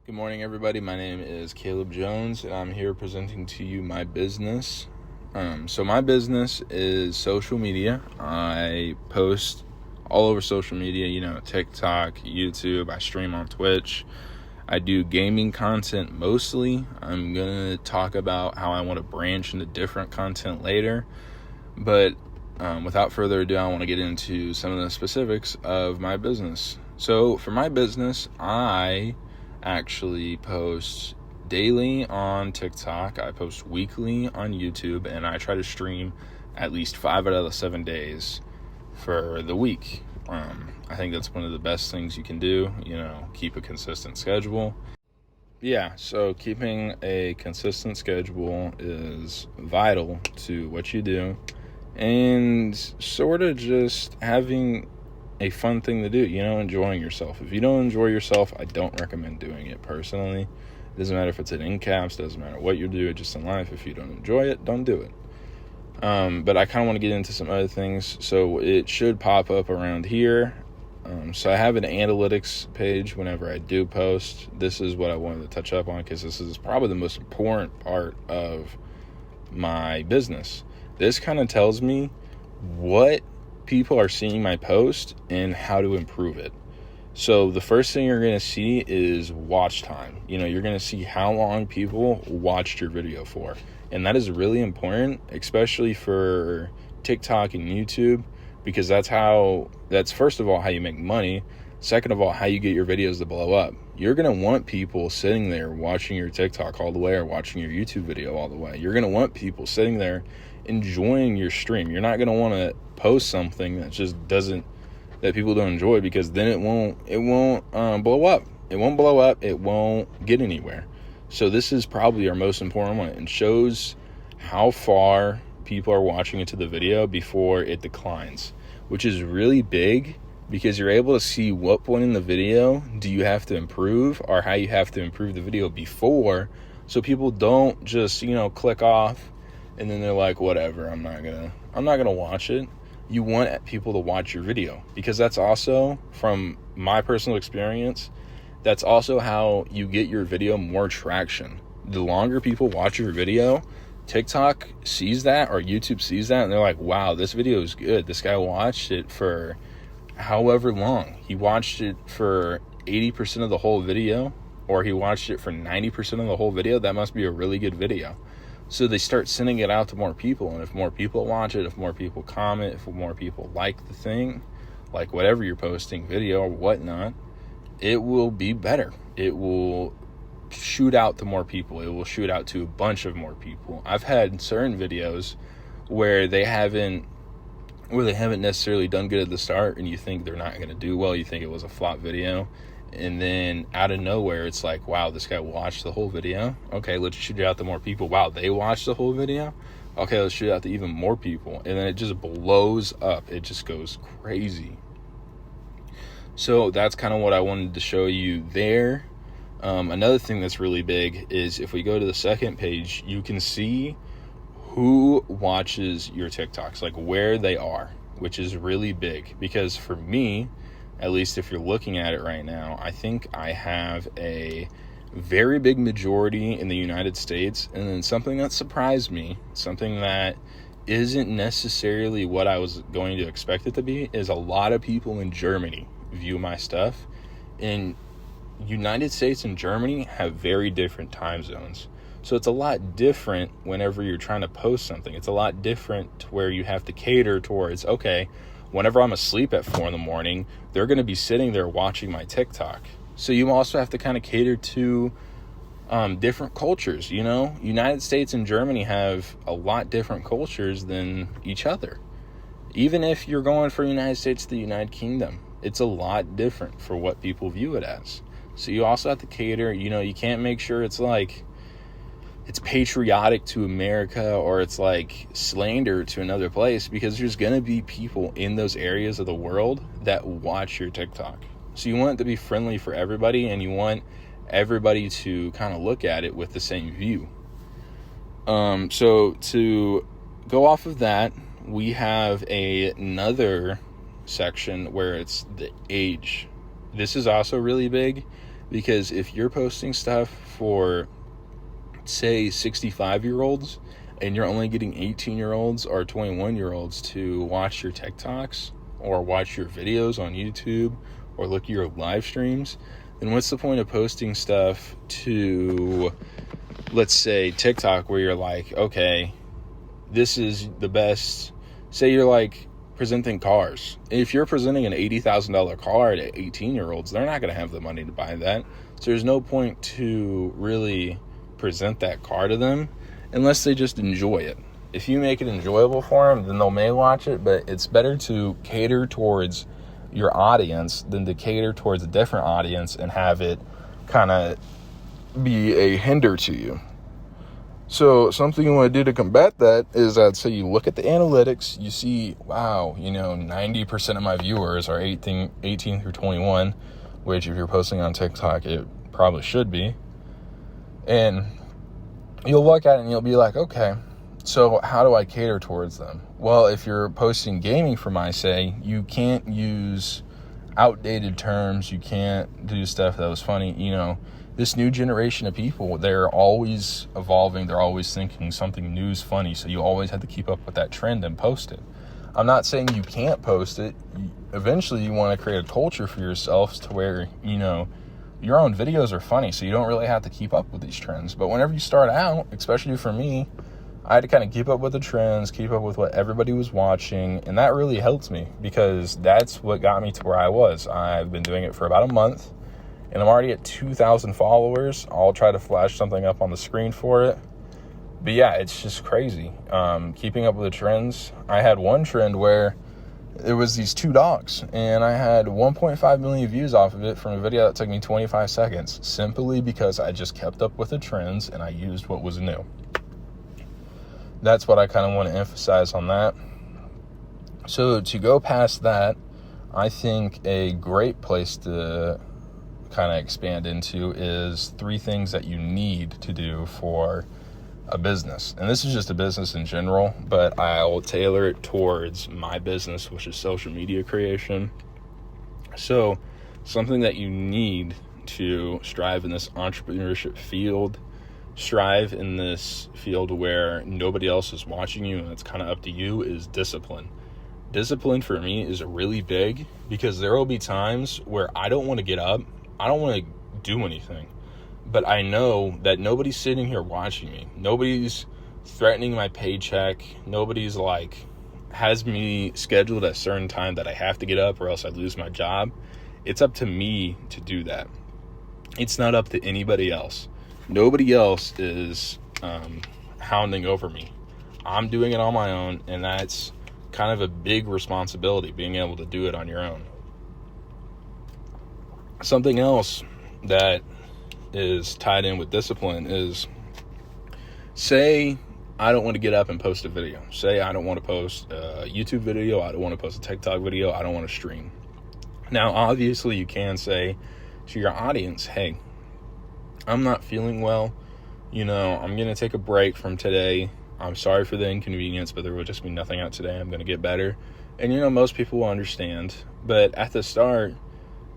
Good morning, everybody. My name is Caleb Jones, and I'm here presenting to you my business. So my business is social media. I post all over social media, TikTok, YouTube. I stream on Twitch. I do gaming content mostly. I'm going to talk about how I want to branch into different content later. But without further ado, I want to get into some of the specifics of my business. So for my business, I actually post daily on TikTok. I post weekly on YouTube, and I try to stream at least 5 out of the 7 days for the week. I think that's one of the best things you can do, keep a consistent schedule. Yeah, so keeping a consistent schedule is vital to what you do, and sort of just having a fun thing to do, enjoying yourself. If you don't enjoy yourself, I don't recommend doing it personally. It doesn't matter if it's in caps, doesn't matter what you do, just in life. If you don't enjoy it, don't do it. But I kind of want to get into some other things, so it should pop up around here. So I have an analytics page whenever I do post. This is what I wanted to touch up on because this is probably the most important part of my business. This kind of tells me what people are seeing my post and how to improve it. So the first thing you're going to see is watch time. You're going to see how long people watched your video for. And that is really important, especially for TikTok and YouTube, because that's first of all how you make money. Second of all, how you get your videos to blow up. You're going to want people sitting there watching your TikTok all the way or watching your YouTube video all the way. You're going to want people sitting there enjoying your stream. You're not going to want to post something that just that people don't enjoy, because then it won't blow up. It won't blow up. It won't get anywhere. So this is probably our most important one, and shows how far people are watching into the video before it declines, which is really big, because you're able to see what point in the video do you have to improve, or how you have to improve the video before, so people don't just click off and then they're like, whatever, I'm not gonna watch it. You want people to watch your video, because that's also, from my personal experience, that's also how you get your video more traction. The longer people watch your video, TikTok sees that, or YouTube sees that, and they're like, wow, this video is good. This guy watched it for however long. He watched it for 80% of the whole video, or he watched it for 90% of the whole video. That must be a really good video. So they start sending it out to more people, and if more people watch it, if more people comment, if more people like the thing, like whatever you're posting, video or whatnot, it will be better. It will shoot out to more people. It will shoot out to a bunch of more people. I've had certain videos where they haven't necessarily done good at the start, and you think they're not going to do well. You think it was a flop video. And then out of nowhere, it's like, wow, this guy watched the whole video. Okay, let's shoot it out to more people. Wow, they watched the whole video. Okay, let's shoot it out to even more people. And then it just blows up. It just goes crazy. So that's kind of what I wanted to show you there. Another thing that's really big is if we go to the second page, you can see who watches your TikToks, like where they are, which is really big. Because for me, at least if you're looking at it right now, I think I have a very big majority in the United States. And then something that surprised me, something that isn't necessarily what I was going to expect it to be, is a lot of people in Germany view my stuff. In United States and Germany have very different time zones. So it's a lot different whenever you're trying to post something. It's a lot different to where you have to cater towards, okay, whenever I'm asleep at 4 a.m, they're going to be sitting there watching my TikTok. So you also have to kind of cater to different cultures, United States and Germany have a lot different cultures than each other. Even if you're going from United States to the United Kingdom, it's a lot different for what people view it as. So you also have to cater, you can't make sure it's like it's patriotic to America, or it's like slander to another place, because there's going to be people in those areas of the world that watch your TikTok. So you want it to be friendly for everybody, and you want everybody to kind of look at it with the same view. So to go off of that, we have another section where it's the age. This is also really big. Because if you're posting stuff for, say, 65-year-olds, and you're only getting 18-year-olds or 21-year-olds to watch your TikToks or watch your videos on YouTube or look at your live streams, then what's the point of posting stuff to, let's say, TikTok, where you're like, okay, this is the best. Say you're like presenting cars. If you're presenting an $80,000 car to 18-year-olds, they're not going to have the money to buy that. So there's no point to really present that car to them unless they just enjoy it. If you make it enjoyable for them, then they may watch it, but it's better to cater towards your audience than to cater towards a different audience and have it kind of be a hinder to you. So something you want to do to combat that is, I'd say, you look at the analytics, you see, wow, 90% of my viewers are 18 through 21, which if you're posting on TikTok, it probably should be. And you'll look at it and you'll be like, okay, so how do I cater towards them? Well, if you're posting gaming for my say, you can't use outdated terms. You can't do stuff that was funny. This new generation of people, they're always evolving. They're always thinking something new is funny. So you always have to keep up with that trend and post it. I'm not saying you can't post it. Eventually, you want to create a culture for yourself to where, your own videos are funny. So you don't really have to keep up with these trends. But whenever you start out, especially for me, I had to kind of keep up with the trends, keep up with what everybody was watching. And that really helped me because that's what got me to where I was. I've been doing it for about a month. And I'm already at 2,000 followers. I'll try to flash something up on the screen for it. But yeah, it's just crazy. Keeping up with the trends. I had one trend where it was these two dogs. And I had 1.5 million views off of it from a video that took me 25 seconds. Simply because I just kept up with the trends and I used what was new. That's what I kind of want to emphasize on that. So to go past that, I think a great place to kind of expand into is 3 things that you need to do for a business. And this is just a business in general, but I'll tailor it towards my business, which is social media creation. So something that you need to strive in this entrepreneurship field, strive in this field where nobody else is watching you and it's kind of up to you, is discipline. Discipline for me is really big because there will be times where I don't want to get up. I don't want to do anything, but I know that nobody's sitting here watching me. Nobody's threatening my paycheck. Nobody's has me scheduled at a certain time that I have to get up or else I lose my job. It's up to me to do that. It's not up to anybody else. Nobody else is hounding over me. I'm doing it on my own, and that's kind of a big responsibility, being able to do it on your own. Something else that is tied in with discipline is, say I don't want to get up and post a video. Say I don't want to post a YouTube video. I don't want to post a TikTok video. I don't want to stream. Now, obviously, you can say to your audience, hey, I'm not feeling well. I'm going to take a break from today. I'm sorry for the inconvenience, but there will just be nothing out today. I'm going to get better. And, most people will understand. But at the start,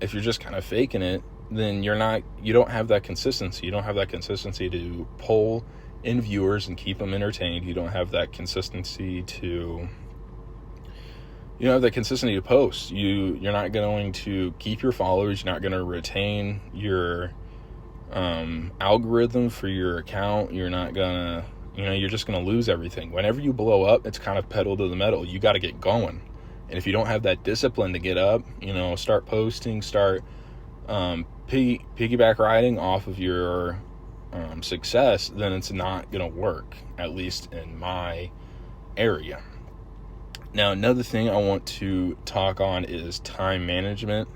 if you're just kind of faking it, then you don't have that consistency. You don't have that consistency to pull in viewers and keep them entertained. You don't have that consistency to post. You're not going to keep your followers. You're not going to retain your algorithm for your account. You're not gonna, you're just gonna lose everything. Whenever you blow up, it's kind of pedal to the metal. You got to get going. And if you don't have that discipline to get up, start posting, start piggyback riding off of your success, then it's not going to work, at least in my area. Now, another thing I want to talk on is time management.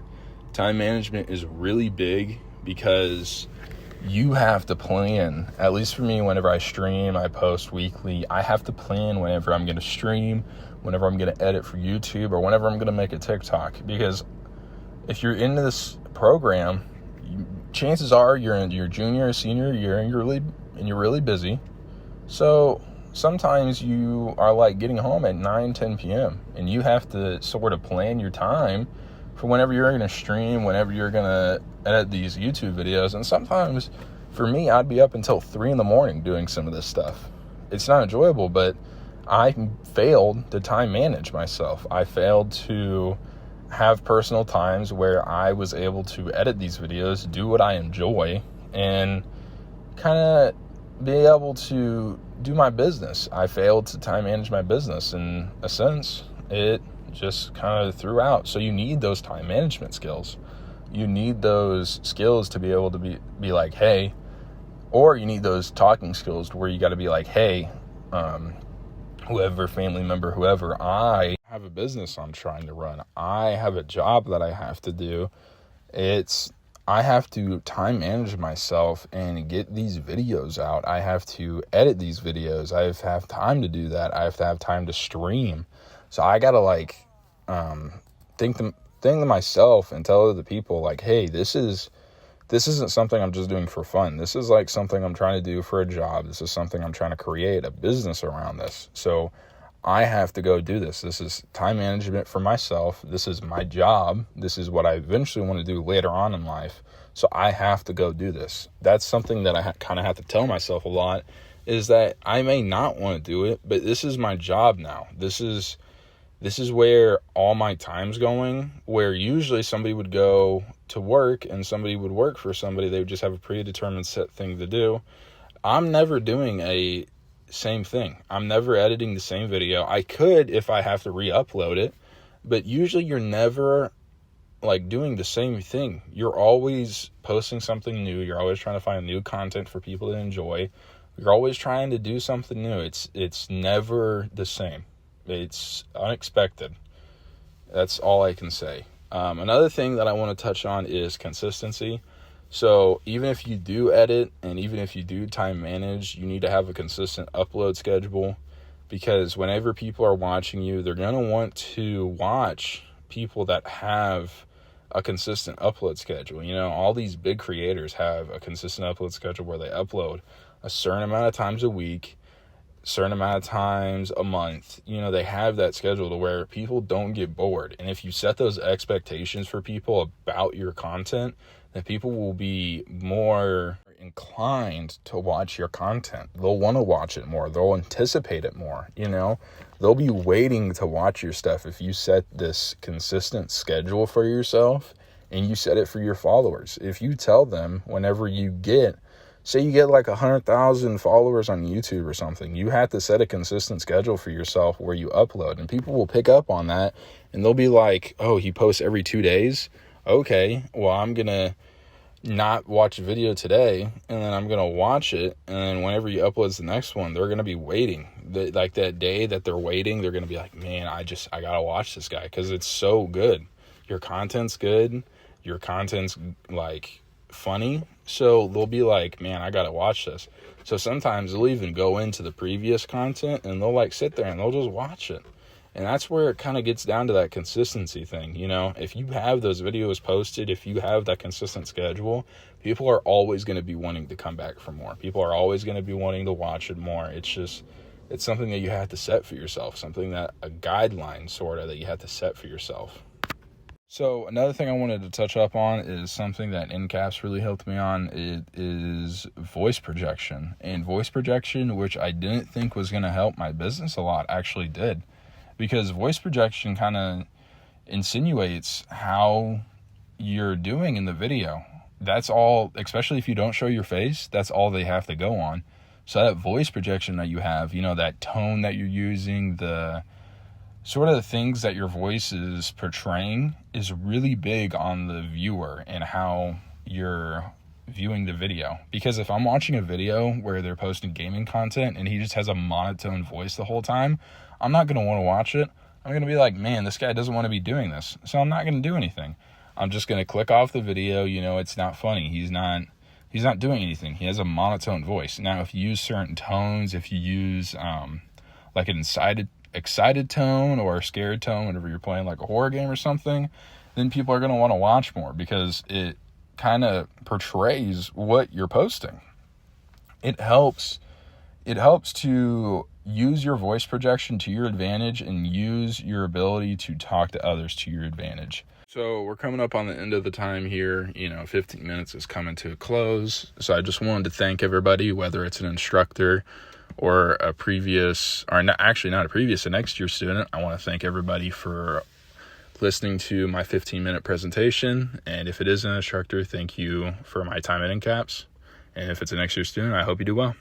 Time management is really big because you have to plan. At least for me, whenever I stream, I post weekly. I have to plan whenever I'm going to stream, whenever I'm going to edit for YouTube, or whenever I'm going to make a TikTok. Because if you're into this program, chances are you're in your junior or senior year and you're really busy. So sometimes you are getting home at 9-10 p.m. and you have to sort of plan your time for whenever you're going to stream, whenever you're going to edit these YouTube videos. And sometimes for me, I'd be up until 3 a.m. doing some of this stuff. It's not enjoyable, but I failed to time manage myself. I failed to have personal times where I was able to edit these videos, do what I enjoy, and kind of be able to do my business. I failed to time manage my business. In a sense, it just kind of threw out. So you need those time management skills. You need those skills to be able to be like, hey, or you need those talking skills where you got to be like, hey, whoever, family member, whoever, I have a business I'm trying to run. I have a job that I have to do. I have to time manage myself and get these videos out. I have to edit these videos. I have to have time to do that. I have to have time to stream. So I got to think to myself and tell other people like, hey, this isn't something I'm just doing for fun. This is like something I'm trying to do for a job. This is something I'm trying to create a business around this. So I have to go do this. This is time management for myself. This is my job. This is what I eventually want to do later on in life. So I have to go do this. That's something that I kind of have to tell myself a lot, is that I may not want to do it, but this is my job now. This is where all my time's going, where usually somebody would go to work and somebody would work for somebody. They would just have a predetermined set thing to do. I'm never doing a same thing. I'm never editing the same video. I could if I have to re-upload it, but usually you're never like doing the same thing. You're always posting something new. You're always trying to find new content for people to enjoy. You're always trying to do something new. It's never the same. It's unexpected. That's all I can say. Another thing that I want to touch on is consistency. So even if you do edit and even if you do time manage, you need to have a consistent upload schedule, because whenever people are watching you, they're going to want to watch people that have a consistent upload schedule. You know, all these big creators have a consistent upload schedule where they upload a certain amount of times a week, certain amount of times a month. You know, they have that schedule to where people don't get bored. And if you set those expectations for people about your content, then people will be more inclined to watch your content. They'll want to watch it more. They'll anticipate it more, you know. They'll be waiting to watch your stuff if you set this consistent schedule for yourself and you set it for your followers. If you tell them whenever you get, say you get like 100,000 followers on YouTube or something, you have to set a consistent schedule for yourself where you upload, and people will pick up on that and they'll be like, oh, he posts every 2 days. Okay, well, I'm going to not watch a video today, and then I'm going to watch it, and then whenever you upload the next one, they're going to be waiting. Like that day that they're waiting, they're going to be like, man, I got to watch this guy because it's so good. Your content's good. Your content's like funny. So they'll be like, man, I got to watch this. So sometimes they'll even go into the previous content and they'll like sit there and they'll just watch it. And that's where it kind of gets down to that consistency thing. You know, if you have those videos posted, if you have that consistent schedule, people are always going to be wanting to come back for more. People are always going to be wanting to watch it more. It's something that you have to set for yourself, something that a guideline sort of that you have to set for yourself. So another thing I wanted to touch up on is something that NCAPS really helped me on. It is voice projection. And voice projection, which I didn't think was going to help my business a lot, actually did. Because voice projection kind of insinuates how you're doing in the video. That's all, especially if you don't show your face, that's all they have to go on. So that voice projection that you have, you know, that tone that you're using, the sort of the things that your voice is portraying is really big on the viewer and how you're viewing the video. Because if I'm watching a video where they're posting gaming content and he just has a monotone voice the whole time, I'm not going to want to watch it. I'm going to be like, man, this guy doesn't want to be doing this. So I'm not going to do anything. I'm just going to click off the video. You know, it's not funny. He's not doing anything. He has a monotone voice. Now, if you use certain tones, if you use like an excited tone or a scared tone whenever you're playing like a horror game or something, then people are going to want to watch more because it kind of portrays what you're posting. It helps to use your voice projection to your advantage and use your ability to talk to others to your advantage. So we're coming up on the end of the time here. 15 minutes is coming to a close. So I just wanted to thank everybody, whether it's an instructor or a previous, or not, actually not a previous, a next year student. I want to thank everybody for listening to my 15-minute presentation. And if it is an instructor, thank you for my time at NCAPS. And if it's a next year student, I hope you do well.